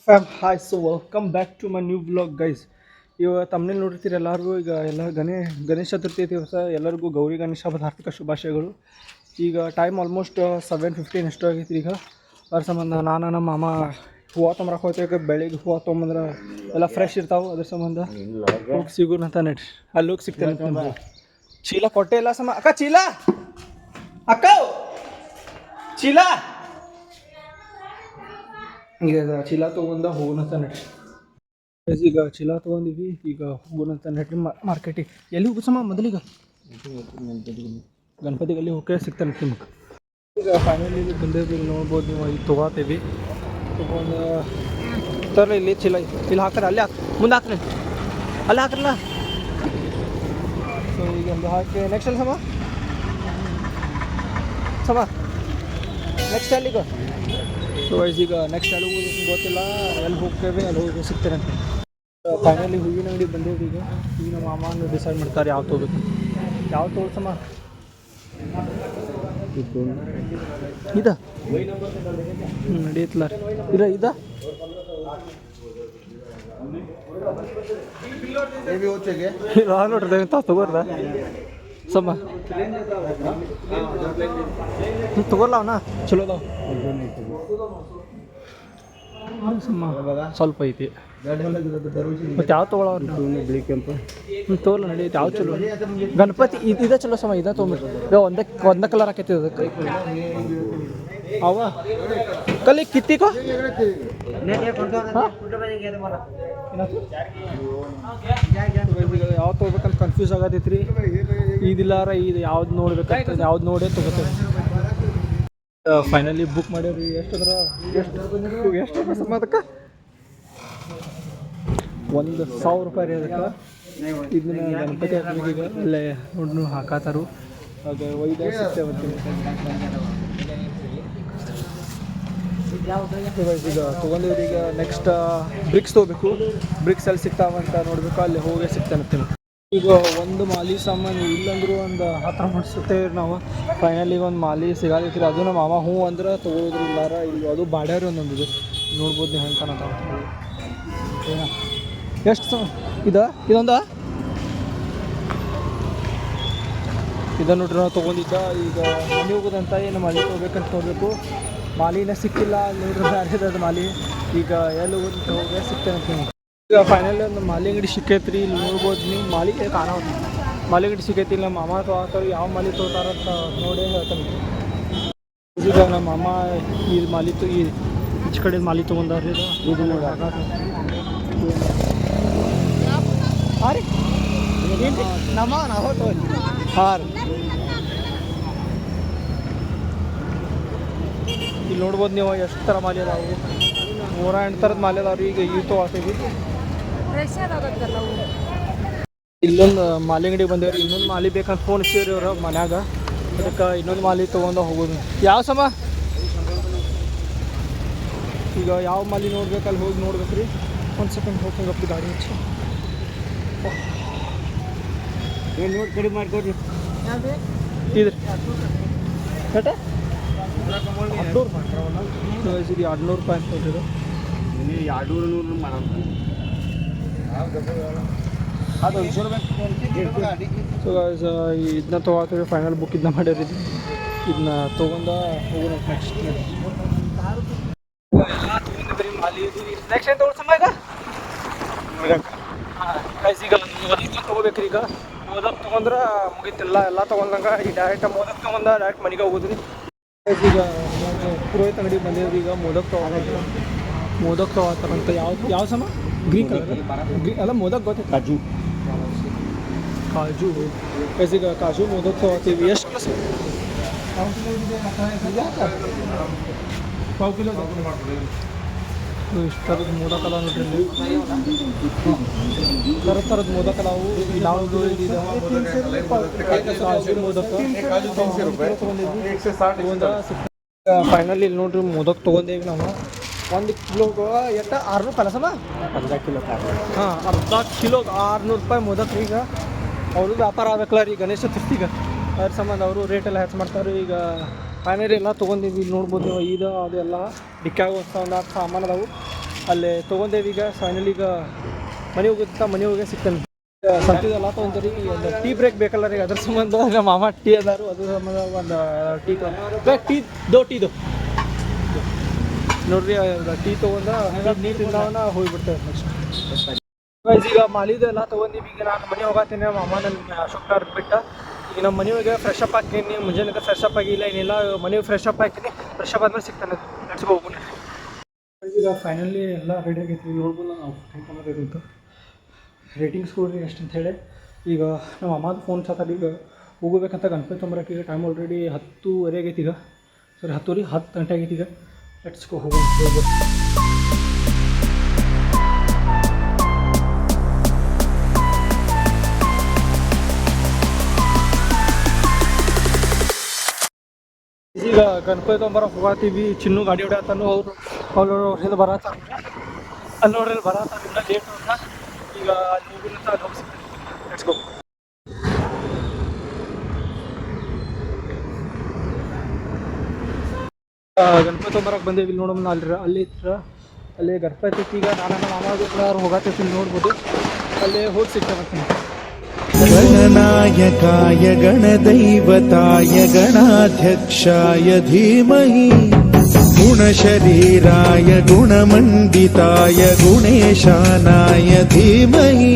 Fam, hi, so welcome back to my new vlog, guys. ಇವಾಗ ತಮ್ಮನೇಲಿ ನೋಡಿರ್ತೀರಿ ಎಲ್ಲರಿಗೂ ಈಗ ಎಲ್ಲ ಗಣೇಶ ಚತುರ್ಥಿ ದಿವಸ ಎಲ್ಲರಿಗೂ ಗೌರಿ ಗಣೇಶ ಹಬ್ಬದ ಹಾರ್ದಿಕ ಶುಭಾಶಯಗಳು. ಈಗ ಟೈಮ್ ಆಲ್ಮೋಸ್ಟ್ 7:15 ಎಷ್ಟು ಆಗೈತಿ. ಈಗ ಅದ್ರ ಸಂಬಂಧ ನಾನು ನಮ್ಮ ಮಾಮ ಹೂವು ತೊಂಬರಕ್ಕೆ ಹೋಗ್ತೇವೆ. ಬೆಳಿಗ್ಗೆ ಹೂವು ತೊಗೊಂಬಂದ್ರೆ ಎಲ್ಲ ಫ್ರೆಶ್ ಇರ್ತಾವೆ. ಅದ್ರ ಸಂಬಂಧ ಹೋಗಿ ಸಿಗೋಣ ಅಂತ ನಡ್ರಿ. ಅಲ್ಲಿ ಹೋಗಿ ಸಿಗ್ತೇನೆ ನಿಮ್ಗೆ. ಚೀಲ ಕೊಟ್ಟೆ ಇಲ್ಲ ಅಕ್ಕ ಚೀಲ ಅಕ್ಕ ಚೀಲ ಈಗ ಚೀಲ ತೊಗೊಂಡ ಹೋಗೋಣಂತ ನಡ್ರಿ. ಈಗ ಚೀಲ ತೊಗೊಂಡಿವಿ. ಈಗ ಹೋಗೋಣಂತ ನಡ್ರಿ ಮಾರ್ಕೆಟಿಗೆ. ಎಲ್ಲಿ ಹೋಗುಸಮ್ಮ ಮೊದಲಿಗೆ ಗಣಪತಿಗೆ ಅಲ್ಲಿ ಹೋಗಿ ಸಿಗ್ತಾನೆ ನಿಮ್ಗೆ. ಈಗ ಫೈನಲಿ ಇಲ್ಲಿ ಬಂದೇವಿ. ನೋಡ್ಬೋದು ನೀವು. ಈಗ ತೊಗೋತೀವಿ. ತೊಗೊಂಡು ತರ್ರಿ ಇಲ್ಲಿ ಚೀಲ ಇಲ್ಲಿ ಹಾಕ್ರಿ. ಅಲ್ಲಿ ಮುಂದೆ ಹಾಕ್ರಿ. ಅಲ್ಲಿ ಹಾಕ್ರಲ್ಲ. ಸೊ ಈಗ ಒಂದು ಹಾಕಿ ನೆಕ್ಸ್ಟ್ ಅಲ್ಲಿ ಸಮ ನೆಕ್ಸ್ಟ್ ಅಲ್ಲಿಗೆ. ಸೊ ಈಗ ನೆಕ್ಸ್ಟ್ ಎಲ್ಲಿ ಹೋಗೋದು ಗೊತ್ತಿಲ್ಲ. ಎಲ್ಲಿ ಹೋಗ್ತೇವೆ ಅಲ್ಲಿ ಹೋಗಿ ಸಿಗ್ತೇನೆ ಅಂತ. ಫೈನಲಿ ಹೂವಿನ ಅಂಗಡಿ ಬಂದೇವಿ. ಈಗ ನಮ್ಮ ಮಾಮನ ಡಿಸೈಡ್ ಮಾಡ್ತಾರೆ ಯಾವ ತೊಗೋಬೇಕು. ಯಾವ ತೊಗೊಳ್ಸಮ್ಮ ಇದ ನಡೀತಲ್ಲ ಇದ ನೋಡ್ರಿ ತಗೋರ್ದ ಸಮ್ಮ ತಗೋರ್ಲ ಅವನ ಚಲೋ ಅದಾವ. ಸ್ವಲ್ಪ ಐತಿ ಮತ್ತೆ ಯಾವ ತೊಗೊಳವ್ರು ಬಿಳಿ ಕೆಂಪು ತೋರ್ಲ ನಡೀತಿ. ಯಾವ ಚಲೋ ಗಣಪತಿ ಇದ ಚಲೋ ಸಮ ಇದ ತೊಗೊಂಬಿಟ್ರಿ. ಒಂದ ಕಲರ್ ಹಾಕೈತಿ ಅದಕ್ಕೆ ಅವ ಕಲಿ ಕಿತ್ತಿಕೋ ಯಾವ್ದು ತೊಗೋಬೇಕಂತ ಕನ್ಫ್ಯೂಸ್ ಆಗತೈತ್ರಿ. ಇದಿಲ್ಲಾರ ಇದು ಯಾವ್ದು ನೋಡ್ಬೇಕಂತ ಯಾವ್ದು ನೋಡೇ ತೊಗೋತೇವೆ. Finally book ಮಾಡೇವ್ರಿ. ಎಷ್ಟು ಸಮ ಅದಕ್ಕೆ 1,000 ರೂಪಾಯಿ ರೀ ಅದಕ್ಕೆ. ಇದನ್ನ ಗಣಪತಿ ಹಾಕಬೇಕೀಗ. ಅಲ್ಲೇ ನೋಡಿ ಹಾಕಾತಾರು. ಅದು ಒಯ್ದು ಸಿಗ್ತೇವಂತೀನಿ. ಈಗ ತೊಗೊಂಡಿವ್ರಿ. ಈಗ ನೆಕ್ಸ್ಟ್ ಬ್ರಿಕ್ಸ್ ತೊಗೋಬೇಕು. ಬ್ರಿಕ್ಸ್ ಎಲ್ಲಿ ಸಿಗ್ತಾವಂತ ನೋಡ್ಬೇಕು. ಅಲ್ಲಿ ಹೋಗೇ ಸಿಗ್ತಾನಂತೀನಿ. ಈಗ ಒಂದು ಮಾಲಿ ಸಾಮಾನು ಇಲ್ಲಂದ್ರೂ ಒಂದು 10 ಮಾಡಿಸುತ್ತೇವೆ ನಾವು. ಫೈನಲಿ ಒಂದು ಮಾಲಿ ಸಿಗಾದೈತ್ರಿ. ಅದು ನಮ್ಮ ಮಾಮ ಹ್ಞೂ ಅಂದ್ರೆ ತೊಗೊಳೋದ್ರು ಇಲ್ಲಾರ. ಇಲ್ಲಿ ಅದು ಬಾಡ್ಯಾರಿ ಒಂದೊಂದು ಇದು ನೋಡ್ಬೋದು ನೀವು ಹೆಂಗೆ ಕಾಣತ್ತ ಏನ. ಎಷ್ಟು ಸಮ ಇದೊಂದು ಇದನ್ನು ನೋಡ್ರಿ ನಾವು ತೊಗೊಂಡಿದ್ದ. ಈಗ ಮನೆ ಹೋಗೋದಂತ ಏನು ಮಾಲಿ ತೊಗೋಬೇಕಂತ ನೋಡಬೇಕು. ಮಾಲಿನ ಸಿಕ್ಕಿಲ್ಲ ನೋಡ್ರಿ. ಬೇರೆದು ಮಾಲಿ ಈಗ ಎಲ್ಲಿ ಹೋಗೋದಂತ ಹೋಗಿ ಸಿಗ್ತೇನೆ ಅಂತೀನಿ. ಈಗ ಫೈನಲಿ ಒಂದು ಮಾಲಿ ಅಂಗಡಿ ಸಿಕ್ಕೈತ್ರಿ. ಇಲ್ಲಿ ನೋಡ್ಬೋದು ನೀವು. ಮಾಲಿ ಕಾಣೋ ಮಾಲಿ ಅಂಗಡಿ ಸಿಕ್ಕೈತಿ. ನಮ್ಮ ಮಾಮ ತೊಗೊತಾರೆ. ಯಾವ ಮಾಲಿ ತೊಗೋತಾರಂತ ನೋಡಿ ಹೇಳ್ತಾನೆ. ಈಗ ನಮ್ಮ ಮಾಮ ಈ ಮಾಲಿ ಈಚೆ ಕಡೆ ಮಾಲಿ ತೊಗೊಂಡಾರ್ರಿ. ಇದು ನೋಡಿ ಹಾಂ ರೀ ನಮ್ಮ ನಾವು ತೊಗೊಂಡು ಹಾಂ ರೀ. ಇಲ್ಲಿ ನೋಡ್ಬೋದು ನೀವು ಎಷ್ಟು ಥರ ಮಾಲಿ ಅದಾವು. 108 ಥರದ ಮಾಲಿ ಅದಾವ್ರಿ. ಈಗ ಇವು ತೊಗೊಳ್ತೀವಿ. ಇಲ್ಲೊಂದು ಮಾಲಿ ಅಂಗಡಿ ಬಂದೇವ್ರಿ. ಇನ್ನೊಂದು ಮಾಲಿ ಬೇಕಂತ ಫೋನ್ ಹಚ್ಚಿವ್ರಿ ಅವ್ರು ಮನ್ಯಾಗ. ಅದಕ್ಕೆ ಇನ್ನೊಂದು ಮಾಲಿ ತೊಗೊಂಡು ಹೋಗೋದು. ಯಾವ ಸಮ ಈಗ ಯಾವ ಮಾಲಿ ನೋಡ್ಬೇಕು ಅಲ್ಲಿ ಹೋಗಿ ನೋಡ್ಬೇಕು ರೀ. ಒಂದು ಸೆಕೆಂಡ್ ಹೋಗ್ತಂಗಪ್ಪ ಗಾಡಿ ಹಚ್ಚಿ ನೋಡಿ ಕಡಿಮೆ ಮಾಡ್ಕೊಡ್ರಿ. ಇದ್ರಿ ಕಟ 200 ರೂಪಾಯಿ ಅಂತ ಹೇಳಿದ್ರು. 200 ಮಾಡೋಣ ಅದು ಸೊ ಇದನ್ನ ತೊಗೊಳ್ತೀವಿ. ಫೈನಲ್ ಬುಕ್ ಇದನ್ನ ಮಾಡಿರಿದ್ವಿ. ಇದನ್ನ ತೊಗೊಂಡ ಹೋಗೋಣ ನೆಕ್ಸ್ಟ್. ನೆಕ್ಸ್ಟ್ ಏನು ತೊಗೊಳ್ಸಮ್ಮ ಈಗ ಈಗ ತೊಗೋಬೇಕ್ರಿ. ಈಗ ಮೋದಕ್ ತೊಗೊಂಡ್ರೆ ಮುಗಿತಿಲ್ಲ. ಎಲ್ಲ ತೊಗೊಂಡಂಗೆ ಈಗ ಡೈರೆಕ್ಟ್ ಮೋದಕ್ ತೊಗೊಂಡ ಡೈರೆಕ್ಟ್ ಮನೆಗೆ ಹೋಗೋದ್ರಿ. ಈಗ ಪುರೋಹಿತ ಅಂಗಡಿ ಬಂದೇವ್ರಿ. ಈಗ ಮೋದಕ್ ತೊಗೊಳ್ತಾರಂತ. ಯಾವ ಸಮ ಗ್ರೀನ್ ಕಲರ್ ಅಲ್ಲ ಮೋದಕ್ ಗೊತ್ತೈತೆ. ಕಾಜು ಈಗ ಕಾಜು ಮೋದಕ್ ತೊಗೊಳ್ತೀವಿ. ಎಷ್ಟು ಪಾವು ಕಿಲೋ ಇಷ್ಟು ಥರದ ಮೋದಕ ಅಲ್ಲ ನೋಡ್ರಿ. ಥರದ ಮೋದಕ ನಾವು ಯಾವುದು ಕಾಜು ಮೋದಕ ಫೈನಲಿ ಇಲ್ಲಿ ನೋಡ್ರಿ ಮೋದಕ್ ತೊಗೊಂಡೇವಿ ನಾವು. 1 ಕಿಲೋಗೆ ಎಷ್ಟು 600 ರೂಪಾಯಿ ಸಮ. ಅರ್ಧ ಕಿಲೋ ಹಾಂ ಅರ್ಧ ಕಿಲೋಗೆ 600 ರೂಪಾಯಿ ಮೋದಕ್. ಈಗ ಅವರು ವ್ಯಾಪಾರ ಆಗ್ಬೇಕಲ್ಲ ರೀ ಗಣೇಶ ಚತುರ್ಥಿಗೆ. ಅದ್ರ ಸಂಬಂಧ ಅವರು ರೇಟೆಲ್ಲ ಹೆಚ್ಚು ಮಾಡ್ತಾರೆ. ಈಗ ಫೈನಲಿ ಎಲ್ಲ ತೊಗೊಂಡಿದ್ವಿ. ಇಲ್ಲಿ ನೋಡ್ಬೋದು ನೀವು. ಇದು ಅದೆಲ್ಲ ಡಿಕ್ಕಾಗ ಒಂದು 8 ಸಾಮಾನು ಅದಾವು. ಅಲ್ಲೇ ತೊಗೊಂಡೇವಿ ಈಗ ಫೈನಲ್ ಈಗ ಮನೆ ಹೋಗುತ್ತಾ ಮನೆ ಹೋಗಿ ಸಿಗ್ತಾನೆ ಸಂತಿದೆಲ್ಲ ತೊಗೊಂತೀರಿ ಒಂದು ಟೀ ಬ್ರೇಕ್ ಬೇಕಲ್ಲ ರೀ ಅದ್ರ ಸಂಬಂಧ ನಮ್ಮ ಮಾಮ ಟೀ ಅದಾರು ಅದ್ರ ಸಂಬಂಧ ಒಂದು ಟೀ ಟೀದು ನೋಡ್ರಿ ಟೀ ತೊಗೊಂಡ ನೀರು ತಿಂದವನ್ನ ಹೋಗಿಬಿಡ್ತೇವೆ ನೆಕ್ಸ್ಟ್ ಈಗ ಮಾಲಿದೆಲ್ಲ ತೊಗೊಂಡಿವಿ ಈಗ ನಾನು ಮನೆ ಹೋಗತ್ತೀನಿ ಮಾಮ ನನ್ನ ಅಶೋಕ್ ನಗರ್ ಬಿಟ್ಟು ಈಗ ನಮ್ಮ ಮನೆಯೊಳಗೆ ಫ್ರೆಶ್ ಅಪ್ ಹಾಕೀನಿ ಮುಂಜಾನೆ ಫ್ರೆಶ್ ಅಪ್ ಆಗಿಲ್ಲ ಏನಿಲ್ಲ ಮನೆಗೆ ಫ್ರೆಶ್ ಅಪ್ ಹಾಕಿನಿ ಫ್ರೆಶ್ ಅಪ್ ಆದ್ಮೇಲೆ ಸಿಗ್ತಾನೆ ಲೆಟ್ಸ್ ಗೋ ಹೋಗೋಣ ಈಗ ಫೈನಲಿ ಎಲ್ಲ ರೆಡಿ ಆಗೈತಿ ನೋಡ್ಬೋದು ನಾವು ಟೈಮ್ ಇರುತ್ತೆ ರೇಟಿಂಗ್ಸ್ ಕೊಡ್ರಿ ಎಷ್ಟು ಅಂತ ಹೇಳಿ ಈಗ ನಮ್ಮ ಅಮ್ಮದು ಫೋನ್ ಸತ್ತ ಈಗ ಹೋಗಬೇಕಂತ ಗಣಪತಿ ತೊಂಬರಕ್ಕೆ ಈಗ ಟೈಮ್ ಆಲ್ರೆಡಿ 10:30 ಆಗೈತಿ ಈಗ ಸರಿ 10 ಗಂಟೆ ಆಗೈತಿ ಈಗ ಲೆಟ್ಸ್ ಗೋ ಹೋಗೋಣ ಈಗ ಗಣಪತಿ ತೊಂಬರಕ್ಕೆ ಹೋಗತ್ತೀವಿ ಚಿನ್ನು ಗಾಡಿ ಹೊಡ್ಯಾತಾನು ಅವ್ರು ಹಿಂದೆ ಬರತ್ತಾರ ಅಲ್ಲಿ ನೋಡ್ರಿ ಅಲ್ಲಿ ಬರತ್ತಾರ ಇನ್ನೂ ಲೇಟ್ ಅಂತ ಈಗ ಅಲ್ಲಿ ಹೋಗಿರಂತ ಅಲ್ಲಿ ಹೋಗಿ ಸಿಗ್ತೀನಿ ಲೆಟ್ಸ್ ಗೋ ಗಣಪತಿ ತೊಂಬರಕ್ಕೆ ಬಂದೇವಿ ಇಲ್ಲಿ ನೋಡೋಣ ಅಲ್ಲಿ ಗಣಪತಿ ಐತಿ ಈಗ ನಾನು ಮಾಮಾರು ಹೋಗತ್ತೈತಿ ನೋಡ್ಬೋದು ಅಲ್ಲೇ ಹೋಗಿ ಸಿಗ್ತೇವೆ गणनायकाय गणदैवताय गणाध्यक्षाय धीमहि गुणशरीराय गुणमण्डिताय गुणेशानाय धीमहि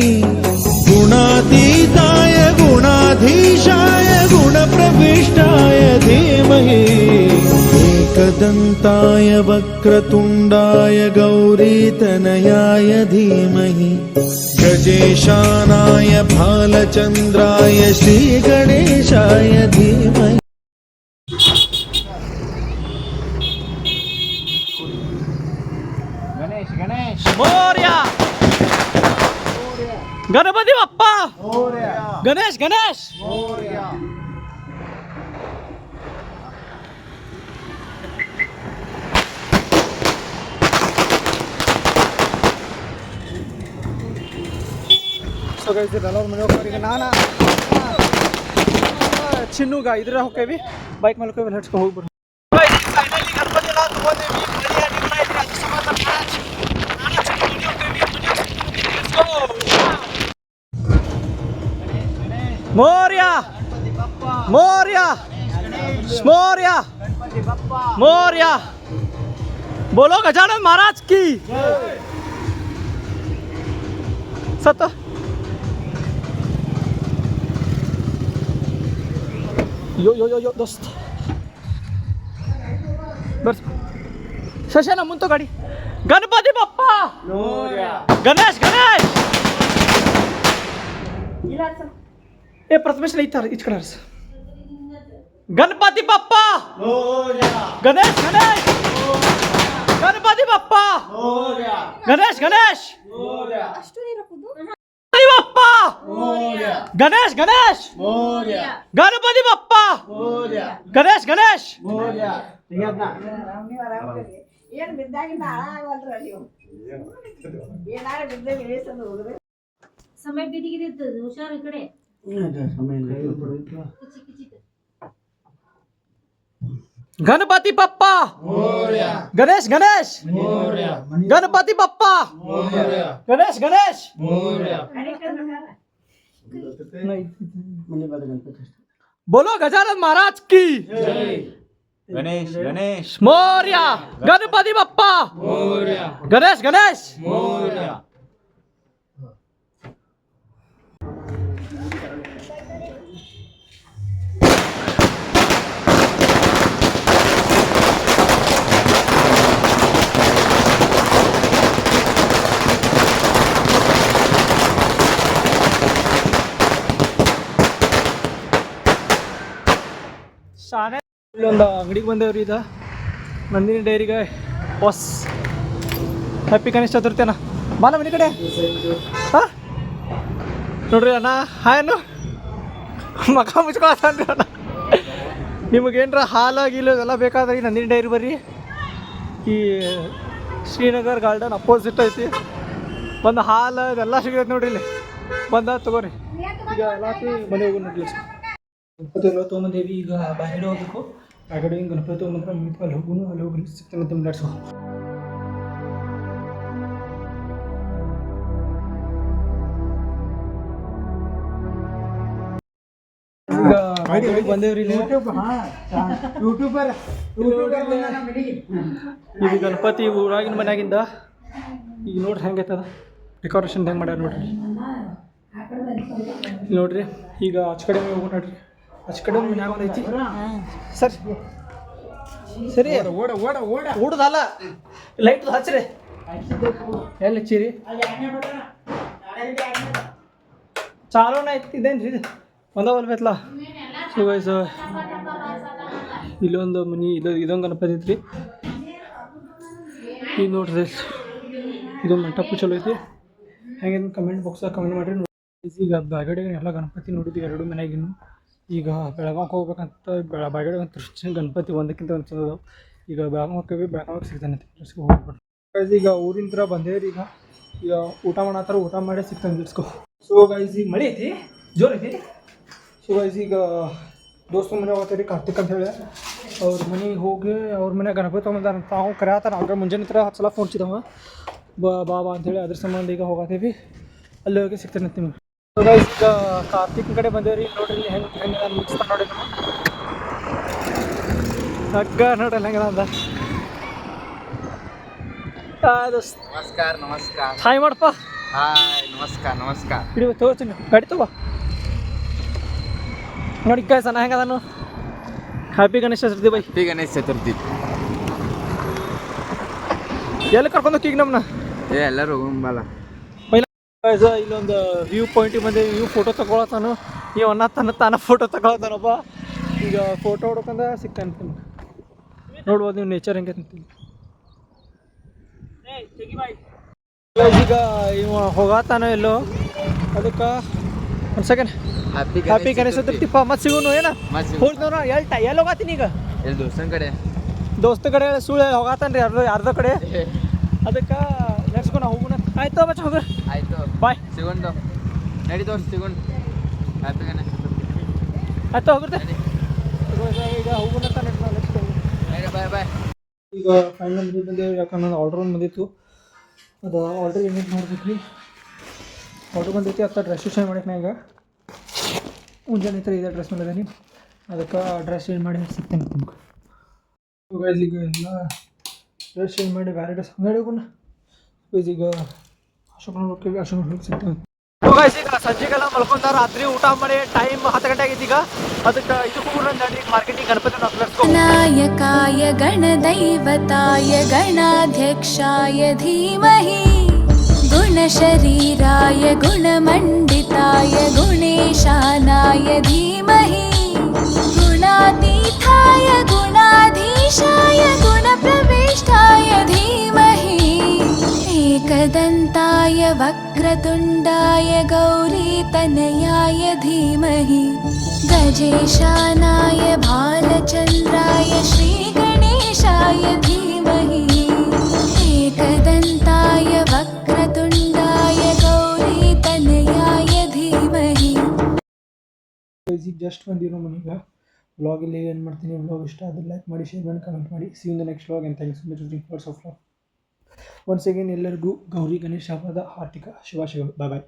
गुणातीताय गुणाधीशाय गुणप्रविष्टाय धीमहि एकदन्ताय वक्रतुण्डाय गौरीतनयाय धीमहि गजेशानाय भालचन्द्राय श्रीगणेशाय धीमहि गणेश मोरया गणपति बप्पा गणेश ಸೊ ಗೈಸ್ ಎಲ್ಲರೂ ಮನೆ ಹೋಗ್ತಾರೆ ಈಗ ನಾನು ಚಿನ್ನುಗ ಇದ್ರೆ ಹೋಗ್ತೇವಿ ಬೈಕ್ ಮೇಲೆ ಹೋಗ್ತೇವೆ ನಡ್ಸ್ಕೊಂಡು ಹೋಗ್ಬಿಡು ಫೈನಲಿ ಗಣಪತಿ ಎಲ್ಲ ತಗೊಂಡೇವಿ मोरया मोरया मोरया मोरया बोलो गजानन महाराज की सत यो दोस्त बस शशाना ಮುಂತ ಗಾಡಿ गणपति बप्पा गणेश ए प्रथमेश नहीं था इच कलर्स गणपति बप्पा गणेश गणपति बप्पा गणेश बप्पा गणेश गणपति बप्पा गणेश ಏನು ಬಿದ್ದಾಗಿಂದ ಹಾಳಾಗವಲ್ರ ನೀವು ಏನಾರ ಬಿದ್ದಾಗ ಬೇಸಂದು ಹೋದ್ರೆ ಸಮಯ ಬಿದ್ದಿಗಿರ್ತದೆ ಹುಷಾರು ಈ ಕಡೆ गणपति बप्पा गणेश गणपति बप्पा गणेश बोलो गजानन महाराज की गणेश मोरया गणपति बप्पा गणेश ಶಾನೆ ಇಲ್ಲೊಂದು ಅಂಗಡಿಗೆ ಬಂದೇವ್ರಿ ಇದು ನಂದಿನಿ ಡೈರಿಗೆ ಹೊಸ್ ಹ್ಯಾಪಿ ಗಣೇಶ ಚತುರ್ಥಿ ಅಣ್ಣ ಬಾ ನಮ್ಮ ಮನೆ ಕಡೆ ಹಾಂ ನೋಡ್ರಿ ಅಣ್ಣ ಹಾಯ್ ಮಕ ಮುಚ್ಕೊಳತ್ತನ್ರಿ ಅಣ್ಣ ನಿಮಗೇನ್ರ ಹಾಲು ಗೀಲು ಎಲ್ಲ ಬೇಕಾದ್ರೆ ಈ ನಂದಿನಿ ಡೈರಿ ಬರ್ರಿ ಈ ಶ್ರೀನಗರ್ ಗಾರ್ಡನ್ ಅಪೋಸಿಟ್ ಐತಿ ಒಂದು ಹಾಲು ಇದೆಲ್ಲ ಸಿಗೈತೆ ನೋಡ್ರಿ ಇಲ್ಲಿ ಬಂದ ತಗೋರಿ ಈಗ ಎಲ್ಲ ಮನೆ ಹೋಗಿ ನೋಡ್ಲಿ ಗಣಪತಿ ಎಲ್ಲ ತೊಗೊಂಬಂದೇವಿ ಈಗ ಬಾಯಿಡೆ ಹೋಗ್ಬೇಕು ಬಾಯಿಡೆ ಗಣಪತಿ ತೊಗೊಂಬಂದ್ರೆ ಅಲ್ಲಿ ಹೋಗಿ ಸಿಗ್ತೇನೆ ಅಂತ ನಡ್ಸೋ ಈಗ ಬಂದೇವ್ರಿ ಇಲ್ಲಿ ಇದು ಗಣಪತಿ ಊರಾಗಿನ ಮನ್ಯಾಗಿಂದ ಈಗ ನೋಡ್ರಿ ಹೆಂಗೈತದ ಡೆಕೋರೇಷನ್ ಹೆಂಗೆ ಮಾಡ್ಯಾರ ನೋಡ್ರಿ ಇಲ್ಲಿ ನೋಡ್ರಿ ಈಗ ಆಚ ಕಡೆ ಹೋಗಿ ನೋಡ್ರಿ ಆಚ ಕಡೆ ಮನ್ಯಾಗ ಒಂದು ಐತಿ ಸರ್ ಸರಿ ಊಟದಲ್ಲ ಲೈಟ್ ಹಚ್ಚ್ರಿ ಎಲ್ಲಿ ಹಚ್ಚಿರಿ ಚಾಲೋನ ಐತಿದ್ದೇನು ರೀ ಒಂದ ಹೊಲ್ಬೇತಲ್ಲ ಸೊ ಗೈಸ್ ಇಲ್ಲೊಂದು ಮನಿ ಇದೊಂದು ಗಣಪತಿ ಐತ್ರಿ ಈಗ ನೋಡ್ರಿ ಇದು ಮಂಟಪ ಚಲೋ ಐತಿ ಹಾಗೆ ಕಮೆಂಟ್ ಬಾಕ್ಸಾಗ ಕಮೆಂಟ್ ಮಾಡಿರಿ. ಈಗ ಬಾಗಡೆ ಎಲ್ಲ ಗಣಪತಿ ನೋಡಿದ್ವಿ ಎರಡು ಮನೆಯಾಗಿನ್ನು. ಈಗ ಬೆಳಗಾವಿಗೆ ಹೋಗ್ಬೇಕಂತ ಬಾಗಡೆ ಅಂತ ಗಣಪತಿ ಒಂದಕ್ಕಿಂತ ಒಂದು ಚಂದ ಅದಾವೆ. ಈಗ ಬೆಳಗಾವಿ ಹೋಗ್ತೀವಿ, ಬೆಳಗಾವಿಗೆ ಸಿಗ್ತಾನೆ ಹೋಗ್ಬಿಟ್ಟು ಈಗ ಊರಿನ ಥರ ಬಂದೇವ್ರಿ. ಈಗ ಊಟ ಮಾಡತ್ತಾರ, ಊಟ ಮಾಡಿ ಸಿಗ್ತಾನೆ ಬಿಡ್ಸ್ಕೊ. ಸೊ ಗೈಸ್ ಈಗ ಮಳೆ ಐತಿ, ಜೋರು ಐತಿ. ಸೊ ಗೈಸ್ ಈಗ ದೋಸ್ತ ಮನೆ ಹೋಗ್ತೀವಿ ಕಾರ್ತಿಕ್ ಅಂತ ಹೇಳಿ ಅವ್ರ ಮನೆಗೆ ಹೋಗಿ ಅವ್ರ ಮನೆ ಗಣಪತಿ ತೊಗೊಂಬಂದಾರಂತ. ಅವ್ನು ಕರೆಯತ್ತಾರ ಅಂದ್ರೆ ಮುಂಜಾನೆ ಹತ್ರ 10 ಸಲ ಫೋನ್ ಚಿದವ ಬಾ ಅಂತೇಳಿ ಅದ್ರ ಸಂಬಂಧ ಈಗ ಹೋಗತ್ತೀವಿ, ಅಲ್ಲಿ ಹೋಗಿ ಸಿಗ್ತಾನೆ ನಿಮ್ಗೆ. ಸೊ ಗೈಸ್ ಈಗ ಕಾರ್ತಿಕ್ ಕಡೆ ಬಂದೇವ್ರಿ. ನೋಡ್ರಿ ಇಲ್ಲಿ ಹೆಂಗೆ ಮುಗಿಸ್ತಾ ನೋಡಿ ಹಗ್ಗ ನೋಡ್ರಿ ಹೆಂಗೆ ಅಂದ. ನಮಸ್ಕಾರ ನಮಸ್ಕಾರ ಹಾಯ್ ಮಾಡಪ್ಪ. ಹಾಯ್ ನಮಸ್ಕಾರ ನಮಸ್ಕಾರ. ಹಿಡಿಯೋ ತೋರಿಸ್ತೀನಿ, ಗಾಡಿ ತಗೋ ನೋಡಿ ಕಾಯ್ ಸಣ್ಣ ಹೆಂಗೆ ಅದಾನು. Happy Ganesha Chaturthi bye. Happy Ganesha Chaturthi. ಎಲ್ಲಿ ಕರ್ಕೊಂಡು ಹೋಗಿ ಈಗ ನಮ್ಮನ್ನ ಎಲ್ಲರೂ ಹೋಗಂಬಲ್ಲ. ಇಲ್ಲೊಂದು ವ್ಯೂ ಪಾಯಿಂಟಿಗೆ ಬಂದೆ. ವ್ಯೂ ಫೋಟೋ ತಗೊಳತಾನು, ಇವನ್ನ ತಾನ ಫೋಟೋ ತಗೊಳತಾನಪ್ಪ. ಈಗ ಫೋಟೋ ಹೊಡ್ಕೊಂಡ ಸಿಗ್ತಾನೆ ನೋಡ್ಬೋದು ನೀವು ನೇಚರ್ ಹೆಂಗೆ ಅಂತೀನಿ. ಈಗ ಇವ ಹೋಗತಾನೋ ಎಲ್ಲೋ, ಅದಕ್ಕೆ ಒಂದು ಸೆಕೆಂಡ್ ಹ್ಯಾಪಿ ಗಣೇಶ ಚತುರ್ಥಿಪ್ಪ. ಮತ್ತೆ ಸಿಗೋನು ಏನ ಹೋಗ್ತಾನ ಎಲ್ಲಿ ಹೋಗತ್ತೀನಿ ಈಗ ಎಲ್ಲಿ ದೋಸ್ತನ ಕಡೆ ಕಡೆ ಸುಳ್ಳು ಹೋಗತ್ತಾನ ರೀ ಅರ್ಧ ಕಡೆ. ಅದಕ್ಕೆ ನೆಕ್ಸ್ಕೊಂಡು ನಾವು ಹೋಗೋಣ. ಆಯ್ತು ಬಚ್ಚ ಹೋಗ್ರಿ. ಆಯ್ತು ಬಾಯ್. ಸಿಗೊಂಡು ನಡಿ ದೋಸ್ತ ಸಿಗೊಂಡು. ಹ್ಯಾಪಿ ಗಣೇಶ ಚತುರ್ಥಿ. ಆಯ್ತು ಹೋಗ್ರಿ. ಈಗ ಹೋಗೋಣ ನೆಕ್ಸ್ಟ್ ಬಾಯ್ ಬಾಯ್. ಈಗ ಫೈನಲ್ ಮದುವೆ ಬಂದೇವು. ಯಾಕಂದ್ರೆ ಆರ್ಡ್ರ್ ಒಂದು ಬಂದಿತ್ತು, ಅದು ಆರ್ಡ್ರ್ ಏನೇನು ನೋಡ್ಬೇಕು ರೀ. ಆರ್ಡ್ರ್ ಬಂದೈತಿ, ಅತ್ತ ಡ್ರೆಸ್ ಚೇಂಜ್ ಮಾಡಕ್ಕೆ ನಾ ಈಗ ಮುಂಜಾನೆ ಥರ ಇದೇ ಡ್ರೆಸ್ ಮಾಡಿದ್ದೀನಿ. ಅದಕ್ಕೆ ಡ್ರೆಸ್ ಚೇಂಜ್ ಮಾಡಿ ಸಿಗ್ತೇನೆ ನಿಮ್ಗೆ. ಈಗ ಎಲ್ಲ ಡ್ರೆಸ್ ಚೇಂಜ್ ಮಾಡಿ ಬೇರೆ ಡ್ರೆಸ್ ಅಂಗಡಿ ಹೋಗೋಣ. ಈಗ ಅಶೋಕ್ ಹೋಗ್ತೀವಿ, ಅಶೋಕ್ ಹೋಗಿ ಸಿಗ್ತೇವೆ. ಈಗ ಸಂಜೆಗೆಲ್ಲ ಮಲ್ಕೊಂಡ ರಾತ್ರಿ ಊಟ ಮಾಡಿ ಟೈಮ್ 10 ಗಂಟೆ ಆಗೈತಿ. ಈಗ ಅದಕ್ಕೆ ಇದು ಹೋಗೋಣ ಮಾರ್ಕೆಟಿಂಗ್ ಗಣಪತಿ नायकाय गणदैवताय गणाध्यक्षाय धीमहि गुणशरीराय गुणमण्डिताय गुणेशानाय धीमहि गुणातीताय गुणाधीशाय गुणप्रविष्टाय धीमहि एकदन्ताय वक्रतुण्डाय गौरीतनयाय धीमहि गजेशानाय भालचन्द्राय श्रीगणेशाय धीमहि एकदन्ताय वक्रतुण्डाय गौरीतनयाय धीमहि. ಜಸ್ಟ್ ಬಂದಿರೋ ಮನೆಗೆ ವ್ಲಾಗ್ ಇಲ್ಲಿ ಏನು ಮಾಡ್ತೀನಿ. ವ್ಲಾಗ್ ಇಷ್ಟ ಆದರೆ ಲೈಕ್ ಮಾಡಿ, ಶೇರ್ ಮಾಡಿ, ಕಮೆಂಟ್ ಮಾಡಿ. C in the next vlog and thanks for watching parts of vlog. Once again ಎಲ್ಲರಿಗೂ ಗೌರಿ ಗಣೇಶ ಹಬ್ಬದ ಹಾರ್ದಿಕ ಶುಭಾಶಯಗಳು. ಬಾಯ್ ಬಾಯ್.